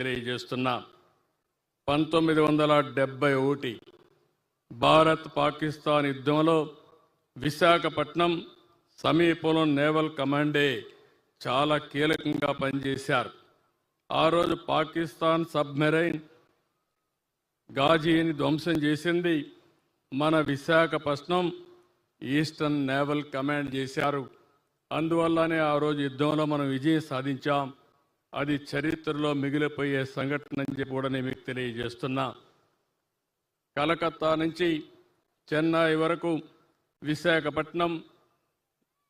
తెలియజేస్తున్నా. 1971 భారత్ పాకిస్తాన్ యుద్ధంలో విశాఖపట్నం సమీపంలో నేవల్ కమాండే చాలా కీలకంగా పనిచేశారు. ఆ రోజు పాకిస్తాన్ సబ్మెరైన్ గాజీని ధ్వంసం చేసింది మన విశాఖపట్నం ఈస్టర్న్ నేవల్ కమాండ్ చేశారు. అందువల్లనే ఆ రోజు యుద్ధంలో మనం విజయం సాధించాం. అది చరిత్రలో మిగిలిపోయే సంఘటన అని చెప్పి కూడా నేను మీకు తెలియజేస్తున్నా. కలకత్తా నుంచి చెన్నై వరకు విశాఖపట్నం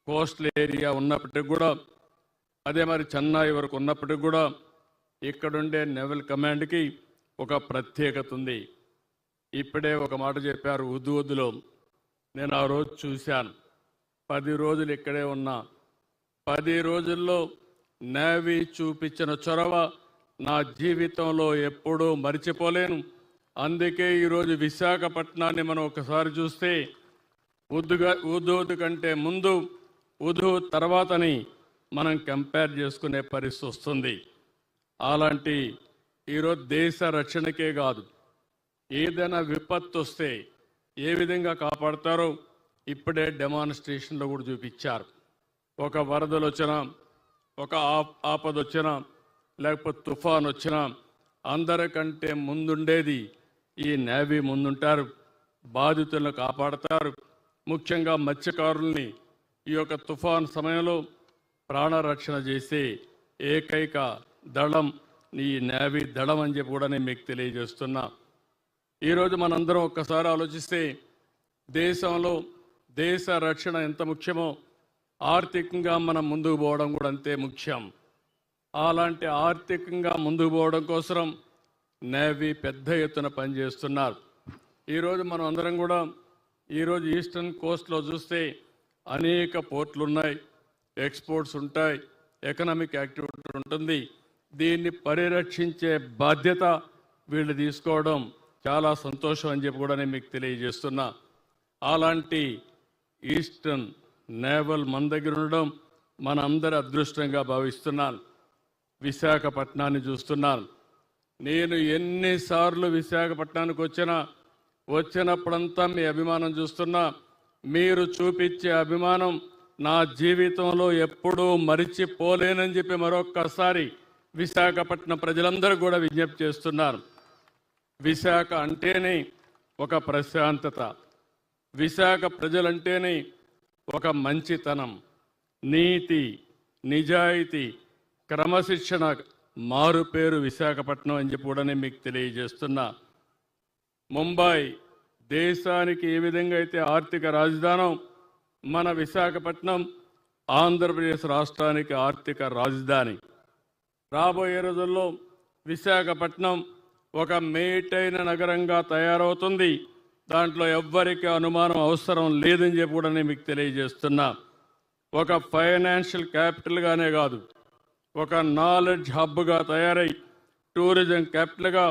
కోస్టల్ ఏరియా ఉన్నప్పటికీ కూడా, అదే మరి చెన్నై వరకు ఉన్నప్పటికీ కూడా ఇక్కడుండే నేవల్ కమాండ్కి ఒక ప్రత్యేకత ఉంది. ఇప్పుడే ఒక మాట చెప్పారు ఉద్దులో, నేను ఆ రోజు చూశాను. 10 రోజులు ఇక్కడే ఉన్నా. 10 రోజుల్లో నేవీ చూపించిన చొరవ నా జీవితంలో ఎప్పుడూ మరిచిపోలేను. అందుకే ఈరోజు విశాఖపట్నాన్ని మనం ఒకసారి చూస్తే ఉద్దు కంటే ముందు, ఉద్దు తర్వాతని మనం కంపేర్ చేసుకునే పరిస్థితి వస్తుంది. అలాంటి ఈరోజు దేశ రక్షణకే కాదు, ఏదైనా విపత్తు వస్తే ఏ విధంగా కాపాడతారో ఇప్పుడే డెమాన్స్ట్రేషన్లో కూడా చూపించారు. ఒక వరదలు వచ్చినా, ఒక ఆపద వచ్చినా, లేకపోతే తుఫాన్ వచ్చినా అందరికంటే ముందుండేది ఈ నేవీ ముందుంటారు. బాధితులను కాపాడతారు. ముఖ్యంగా మత్స్యకారుల్ని ఈ యొక్క తుఫాన్ సమయంలో ప్రాణరక్షణ చేసే ఏకైక దళం ఈ నేవీ దళం అని చెప్పి కూడా నేను మీకు తెలియజేస్తున్నా. ఈరోజు మనందరం ఒక్కసారి ఆలోచిస్తే దేశంలో దేశ రక్షణ ఎంత ముఖ్యమో ఆర్థికంగా మనం ముందుకు పోవడం కూడా అంతే ముఖ్యం. అలాంటి ఆర్థికంగా ముందుకు పోవడం కోసం నేవీ పెద్ద ఎత్తున పనిచేస్తున్నారు. ఈరోజు మనం అందరం కూడా ఈరోజు ఈస్టర్న్ కోస్ట్లో చూస్తే అనేక పోర్ట్లు ఉన్నాయి, ఎక్స్పోర్ట్స్ ఉంటాయి, ఎకనామిక్ యాక్టివిటీ ఉంటుంది. దీన్ని పరిరక్షించే బాధ్యత వీళ్ళు తీసుకోవడం చాలా సంతోషం అని చెప్పి కూడా నేను మీకు తెలియజేస్తున్నా. అలాంటి ఈస్టర్న్ నేవల్ మన దగ్గర ఉండడం మన అందరి అదృష్టంగా భావిస్తున్నాను. విశాఖపట్నాన్ని చూస్తున్నాను. నేను ఎన్నిసార్లు విశాఖపట్నానికి వచ్చినప్పుడంతా మీ అభిమానం చూస్తున్నా. మీరు చూపించే అభిమానం నా జీవితంలో ఎప్పుడూ మరిచిపోలేనని చెప్పి మరొక్కసారి విశాఖపట్నం ప్రజలందరూ కూడా విజ్ఞప్తి చేస్తున్నారు. విశాఖ అంటేనే ఒక ప్రశాంతత, విశాఖ ప్రజలంటేనే ఒక మంచితనం, నీతి, నిజాయితీ, క్రమశిక్షణ మారుపేరు విశాఖపట్నం అని చెప్పి కూడా నేను మీకు తెలియజేస్తున్నా. ముంబై దేశానికి ఏ విధంగా అయితే ఆర్థిక రాజధానో మన విశాఖపట్నం ఆంధ్రప్రదేశ్ రాష్ట్రానికి ఆర్థిక రాజధాని. రాబోయే రోజుల్లో విశాఖపట్నం ఒక మేటైన నగరంగా తయారవుతుంది. దాంట్లో ఎవ్వరికి అనుమానం అవసరం లేదని చెప్పి కూడా నేను మీకు తెలియజేస్తున్నా. ఒక ఫైనాన్షియల్ క్యాపిటల్గానే కాదు, ఒక నాలెడ్జ్ హబ్గా తయారై టూరిజం క్యాపిటల్గా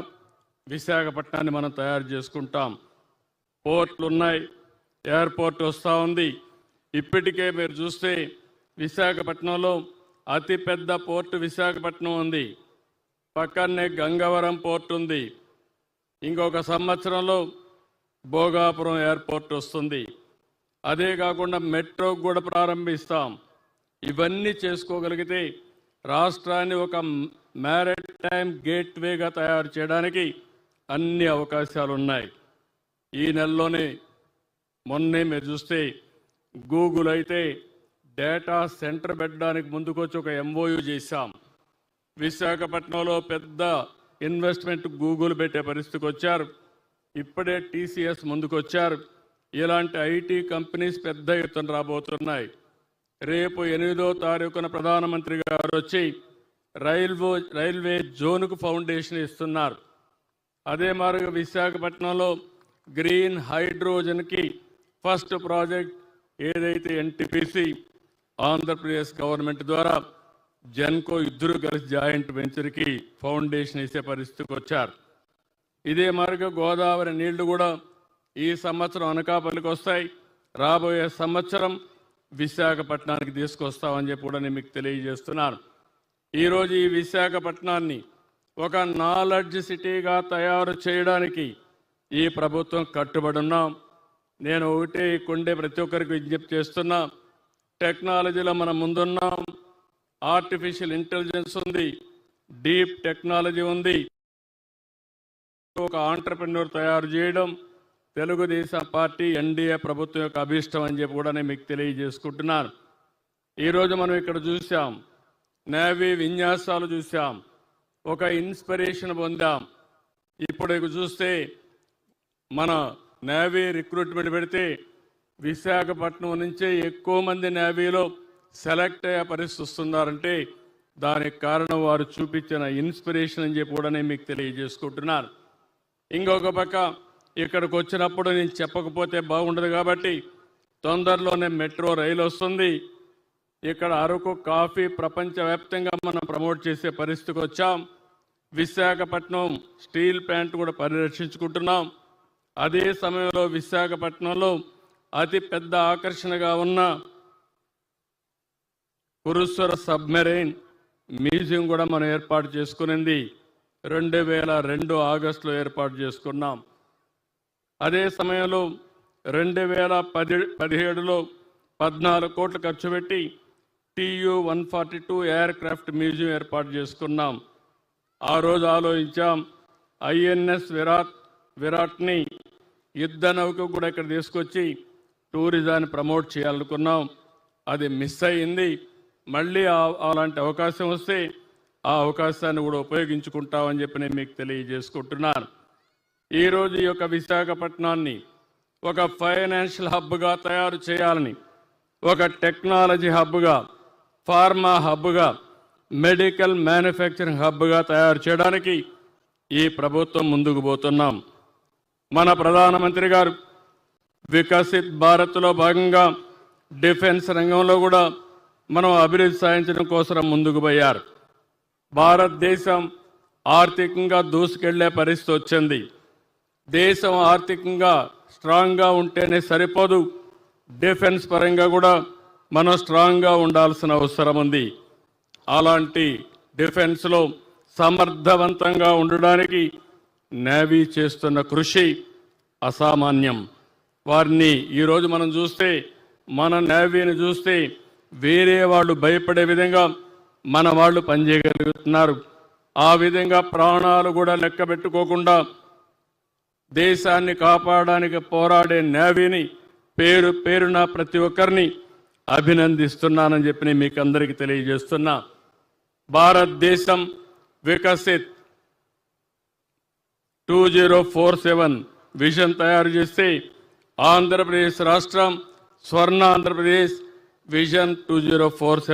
విశాఖపట్నాన్ని మనం తయారు చేసుకుంటాం. పోర్ట్లు ఉన్నాయి, ఎయిర్పోర్ట్ వస్తూ ఉంది. ఇప్పటికే మీరు చూస్తే విశాఖపట్నంలో అతిపెద్ద పోర్టు విశాఖపట్నం ఉంది. పక్కనే గంగవరం పోర్ట్ ఉంది. ఇంకొక సంవత్సరంలో భోగాపురం ఎయిర్పోర్ట్ వస్తుంది. అదే కాకుండా మెట్రో కూడా ప్రారంభిస్తాం. ఇవన్నీ చేసుకోగలిగితే రాష్ట్రాన్ని ఒక మ్యారిటైమ్ గేట్వేగా తయారు చేయడానికి అన్ని అవకాశాలు ఉన్నాయి. ఈ నెలలోనే మొన్నే మీరు చూస్తే గూగుల్ అయితే డేటా సెంటర్ పెట్టడానికి ముందుకొచ్చి ఒక MOU చేశాం. విశాఖపట్నంలో పెద్ద ఇన్వెస్ట్మెంట్ గూగుల్ పెట్టే పరిస్థితికి వచ్చారు. ఇప్పుడే TCS ముందుకొచ్చారు. ఇలాంటి IT కంపెనీస్ పెద్ద ఎత్తున రాబోతున్నాయి. రేపు 8వ తారీఖున ప్రధానమంత్రి గారు వచ్చి రైల్వే జోన్కు ఫౌండేషన్ ఇస్తున్నారు. అదే మాదిరిగా విశాఖపట్నంలో గ్రీన్ హైడ్రోజన్కి ఫస్ట్ ప్రాజెక్ట్ ఏదైతే NTPC ఆంధ్రప్రదేశ్ గవర్నమెంట్ ద్వారా జెన్కో ఇద్దరు కలిసి జాయింట్ వెంచర్కి ఫౌండేషన్ ఇచ్చే పరిస్థితికి వచ్చారు. ఇదే మాదిరిగా గోదావరి నీళ్లు కూడా ఈ సంవత్సరం అనకాపల్లికి వస్తాయి. రాబోయే సంవత్సరం విశాఖపట్నానికి తీసుకొస్తామని చెప్పి కూడా నేను మీకు తెలియజేస్తున్నాను. ఈరోజు ఈ విశాఖపట్నాన్ని ఒక నాలెడ్జ్ సిటీగా తయారు చేయడానికి ఈ ప్రభుత్వం కట్టుబడి ఉన్నాం. నేను ఒకటే కొండే ప్రతి ఒక్కరికి విజ్ఞప్తి చేస్తున్నా, టెక్నాలజీలో మనం ముందున్నాం. ఆర్టిఫిషియల్ ఇంటెలిజెన్స్ ఉంది, డీప్ టెక్నాలజీ ఉంది. ఒక ఆంటర్ప్రెన్యూర్ తయారు చేయడం తెలుగుదేశం పార్టీ ఎన్డీఏ ప్రభుత్వం యొక్క అభీష్టం అని చెప్పి కూడా నేను మీకు తెలియజేసుకుంటున్నాను. ఈరోజు మనం ఇక్కడ చూసాం, నేవీ విన్యాసాలు చూసాం, ఒక ఇన్స్పిరేషన్ పొందాం. ఇప్పుడు చూస్తే మన నేవీ రిక్రూట్మెంట్ పెడితే విశాఖపట్నం నుంచే ఎక్కువ మంది నేవీలో సెలెక్ట్ అయ్యే పరిస్థితి వస్తున్నారంటే దానికి కారణం వారు చూపించిన ఇన్స్పిరేషన్ అని చెప్పి కూడా నేను మీకు తెలియజేసుకుంటున్నాను. ఇంకొక పక్క ఇక్కడికి వచ్చినప్పుడు నేను చెప్పకపోతే బాగుండదు కాబట్టి తొందరలోనే మెట్రో రైలు వస్తుంది. ఇక్కడ అరకు కాఫీ ప్రపంచవ్యాప్తంగా మనం ప్రమోట్ చేసే పరిస్థితికి వచ్చాం. విశాఖపట్నం స్టీల్ ప్లాంట్ కూడా పరిరక్షించుకుంటున్నాం. అదే సమయంలో విశాఖపట్నంలో అతి పెద్ద ఆకర్షణగా ఉన్న కురుశ్వర సబ్మెరైన్ మ్యూజియం కూడా మనం ఏర్పాటు చేసుకునింది 2002 ఆగస్టులో ఏర్పాటు చేసుకున్నాం. అదే సమయంలో 2017లో 14 కోట్లు ఖర్చు పెట్టి TU-142 ఎయిర్ క్రాఫ్ట్ మ్యూజియం ఏర్పాటు చేసుకున్నాం. ఆ రోజు ఆలోచించాం, INS విరాట్ని యుద్ధ నౌక కూడా ఇక్కడ తీసుకొచ్చి టూరిజాన్ని ప్రమోట్ చేయాలనుకున్నాం. అది మిస్ అయింది. మళ్ళీ అలాంటి అవకాశం వస్తే ఆ అవకాశాన్ని కూడా ఉపయోగించుకుంటామని చెప్పి నేను మీకు తెలియజేసుకుంటున్నాను. ఈరోజు ఈ యొక్క విశాఖపట్నాన్ని ఒక ఫైనాన్షియల్ హబ్గా తయారు చేయాలని, ఒక టెక్నాలజీ హబ్గా, ఫార్మా హబ్గా, మెడికల్ మ్యానుఫ్యాక్చరింగ్ హబ్గా తయారు చేయడానికి ఈ ప్రభుత్వం ముందుకు పోతున్నాం. మన ప్రధానమంత్రి గారు వికసిత్ భారత్లో భాగంగా డిఫెన్స్ రంగంలో కూడా మనం అభివృద్ధి సాధించడం కోసం ముందుకు పోయారు. భారతదేశం ఆర్థికంగా దూసుకెళ్లే పరిస్థితి వచ్చింది. దేశం ఆర్థికంగా స్ట్రాంగ్గా ఉంటేనే సరిపోదు, డిఫెన్స్ పరంగా కూడా మనం స్ట్రాంగ్గా ఉండాల్సిన అవసరం ఉంది. అలాంటి డిఫెన్స్లో సమర్థవంతంగా ఉండడానికి నేవీ చేస్తున్న కృషి అసామాన్యం. వారిని ఈరోజు మనం చూస్తే, మన నేవీని చూస్తే వేరే వాళ్ళు భయపడే విధంగా మన వాళ్ళు పనిచేయగలుగుతున్నారు. ఆ విధంగా ప్రాణాలు కూడా లెక్క పెట్టుకోకుండా దేశాన్ని కాపాడడానికి పోరాడే నేవీని పేరు పేరున ప్రతి ఒక్కరిని అభినందిస్తున్నానని చెప్పి మీకు అందరికీ తెలియజేస్తున్నా. భారతదేశం వికసిత్ 2047 విజన్ తయారు చేస్తే ఆంధ్రప్రదేశ్ రాష్ట్రం స్వర్ణ ఆంధ్రప్రదేశ్ విజన్ 2047